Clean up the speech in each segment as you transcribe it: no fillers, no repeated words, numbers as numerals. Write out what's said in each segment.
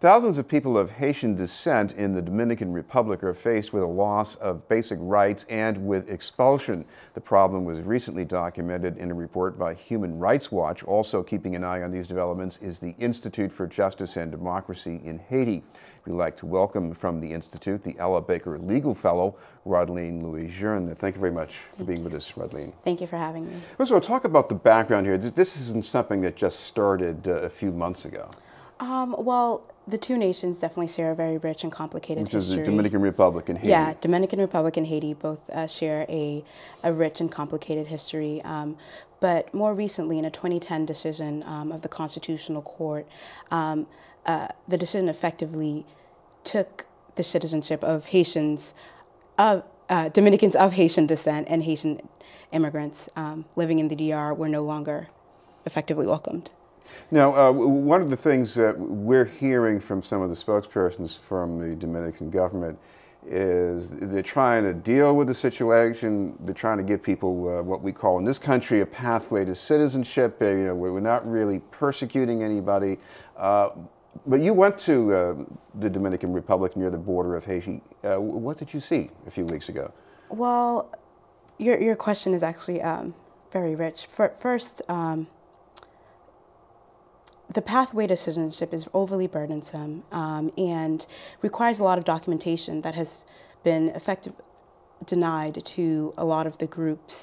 Thousands of people of Haitian descent in the Dominican Republic are faced with a loss of basic rights and with expulsion. The problem was recently documented in a report by Human Rights Watch. Also keeping an eye on these developments is the Institute for Justice and Democracy in Haiti. We'd like to welcome from the Institute the Ella Baker Legal Fellow, Rodline Louijeune. Thank you very much for being with us, Rodline. Thank you for having me. First of all, talk about the background here. This isn't something that just started a few months ago. Well, the two nations definitely share a very rich and complicated history. Which is the Dominican Republic and Haiti. Yeah, Dominican Republic and Haiti both share a rich and complicated history. But more recently, in a 2010 decision of the Constitutional Court, the decision effectively took the citizenship of Haitians, Dominicans of Haitian descent and Haitian immigrants living in the DR were no longer effectively welcomed. Now, one of the things that we're hearing from some of the spokespersons from the Dominican government is they're trying to deal with the situation. They're trying to give people what we call in this country a pathway to citizenship. We're not really persecuting anybody. But you went to the Dominican Republic near the border of Haiti. What did you see a few weeks ago? Well, your question is actually very rich. First, the pathway to citizenship is overly burdensome and requires a lot of documentation that has been denied to a lot of the groups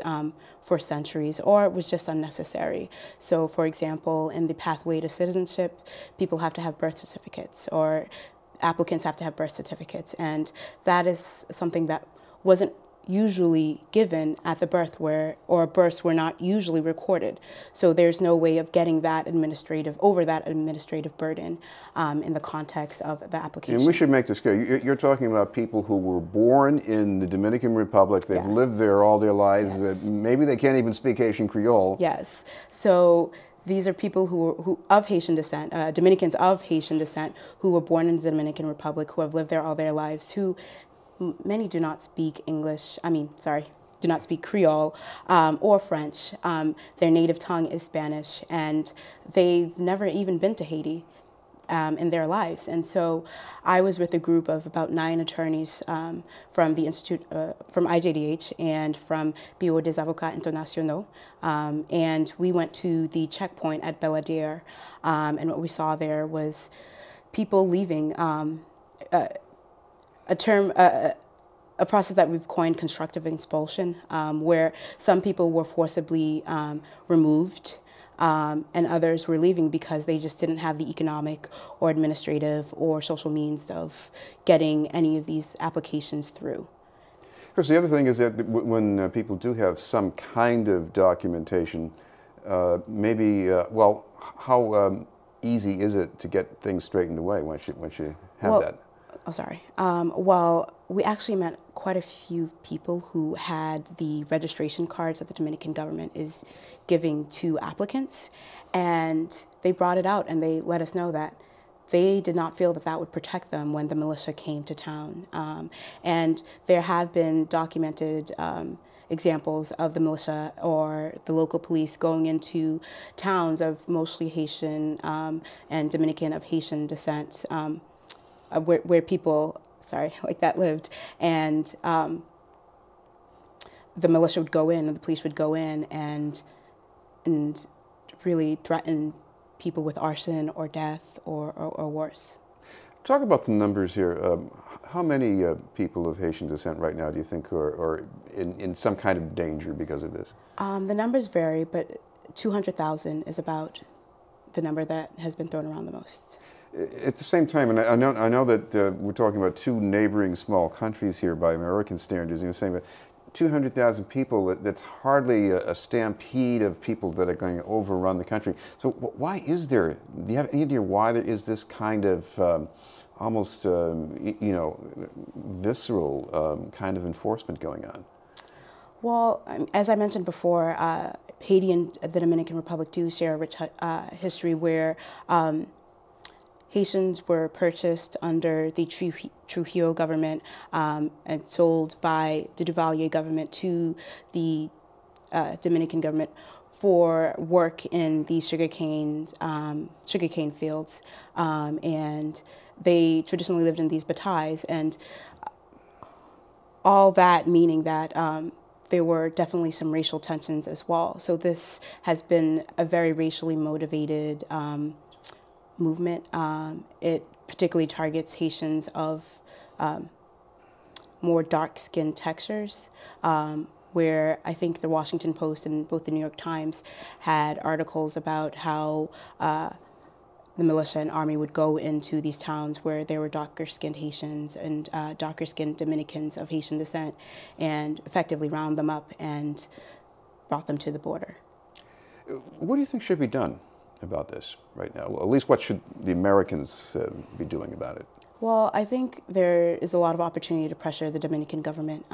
for centuries, or it was just unnecessary. So, for example, in the pathway to citizenship, people have to have birth certificates, or applicants have to have birth certificates, and that is something that wasn't usually given at the birth or births were not usually recorded. So there's no way of getting that administrative burden in the context of the application. And we should make this clear. You're talking about people who were born in the Dominican Republic. They've lived there all their lives. Yes. Maybe they can't even speak Haitian Creole. Yes. So these are people who of Haitian descent, Dominicans of Haitian descent, who were born in the Dominican Republic, who have lived there all their lives, who many do not speak do not speak Creole or French. Their native tongue is Spanish, and they've never even been to Haiti in their lives. And so I was with a group of about 9 attorneys from the Institute, from IJDH and from Bureau des Avocats Internationaux. And we went to the checkpoint at Belladere, and what we saw there was people leaving a process that we've coined constructive expulsion, where some people were forcibly removed and others were leaving because they just didn't have the economic or administrative or social means of getting any of these applications through. Because the other thing is that when people do have some kind of documentation, well, how easy is it to get things straightened away once you have that? Oh, sorry. Well, we actually met quite a few people who had the registration cards that the Dominican government is giving to applicants, and they brought it out and they let us know that they did not feel that that would protect them when the militia came to town. And there have been documented examples of the militia or the local police going into towns of mostly Haitian and Dominican of Haitian descent, where people, like that lived, and the militia would go in and the police would go in and really threaten people with arson or death or worse. Talk about the numbers here. How many people of Haitian descent right now do you think are in some kind of danger because of this? The numbers vary, but 200,000 is about the number that has been thrown around the most. At the same time, and I know that we're talking about 2 neighboring small countries here by American standards, you're saying that 200,000 people, that's hardly a stampede of people that are going to overrun the country. So why is there, do you have any idea why there is this kind of almost, visceral kind of enforcement going on? Well, as I mentioned before, Haiti and the Dominican Republic do share a rich history where Haitians were purchased under the Trujillo government and sold by the Duvalier government to the Dominican government for work in the sugarcane fields, and they traditionally lived in these batailles, and all that meaning that there were definitely some racial tensions as well. So this has been a very racially motivated movement. It particularly targets Haitians of more dark-skinned textures, where I think the Washington Post and both the New York Times had articles about how the militia and army would go into these towns where there were darker-skinned Haitians and darker-skinned Dominicans of Haitian descent, and effectively round them up and brought them to the border. What do you think should be done about this right now? Well, at least what should the Americans be doing about it? Well, I think there is a lot of opportunity to pressure the Dominican government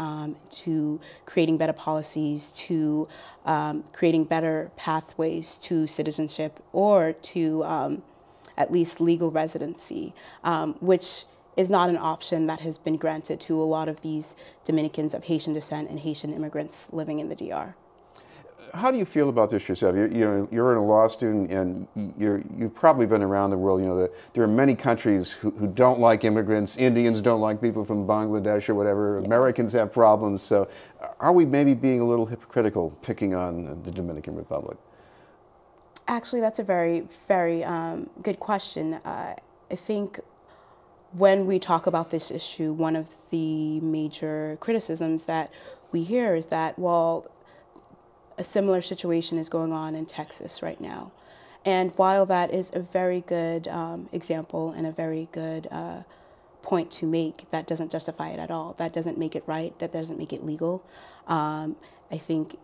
to creating better policies, to creating better pathways to citizenship, or to at least legal residency, which is not an option that has been granted to a lot of these Dominicans of Haitian descent and Haitian immigrants living in the DR. How do you feel about this yourself? You're a law student, and you've probably been around the world. You know, there are many countries who don't like immigrants. Indians don't like people from Bangladesh or whatever. Yeah. Americans have problems. So are we maybe being a little hypocritical picking on the Dominican Republic? Actually, that's a very, very good question. I think when we talk about this issue, one of the major criticisms that we hear is that, well, a similar situation is going on in Texas right now. And while that is a very good example and a very good point to make, that doesn't justify it at all. That doesn't make it right. That doesn't make it legal. I think,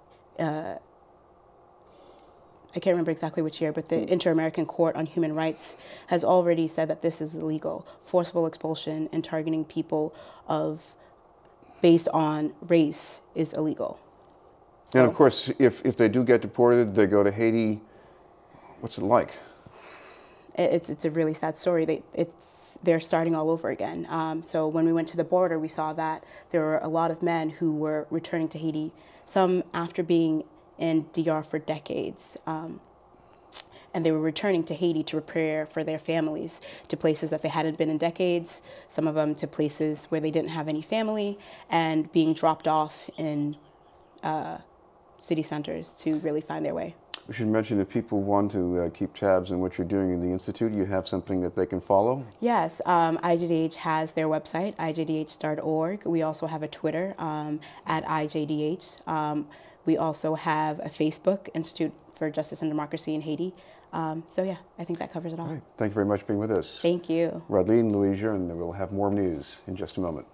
I can't remember exactly which year, but the Inter-American Court on Human Rights has already said that this is illegal. Forcible expulsion and targeting people based on race is illegal. So, and of course, if they do get deported, they go to Haiti. What's it like? It's a really sad story. They're starting all over again. So when we went to the border, we saw that there were a lot of men who were returning to Haiti, some after being in DR for decades. And they were returning to Haiti to prepare for their families, to places that they hadn't been in decades, some of them to places where they didn't have any family, and being dropped off in city centers to really find their way. We should mention, if people want to keep tabs on what you're doing in the Institute, you have something that they can follow? Yes, IJDH has their website, ijdh.org. We also have a Twitter at IJDH. We also have a Facebook, Institute for Justice and Democracy in Haiti. So yeah, I think that covers it all. All right. Thank you very much for being with us. Thank you. Rodline, Louijeune, and we'll have more news in just a moment.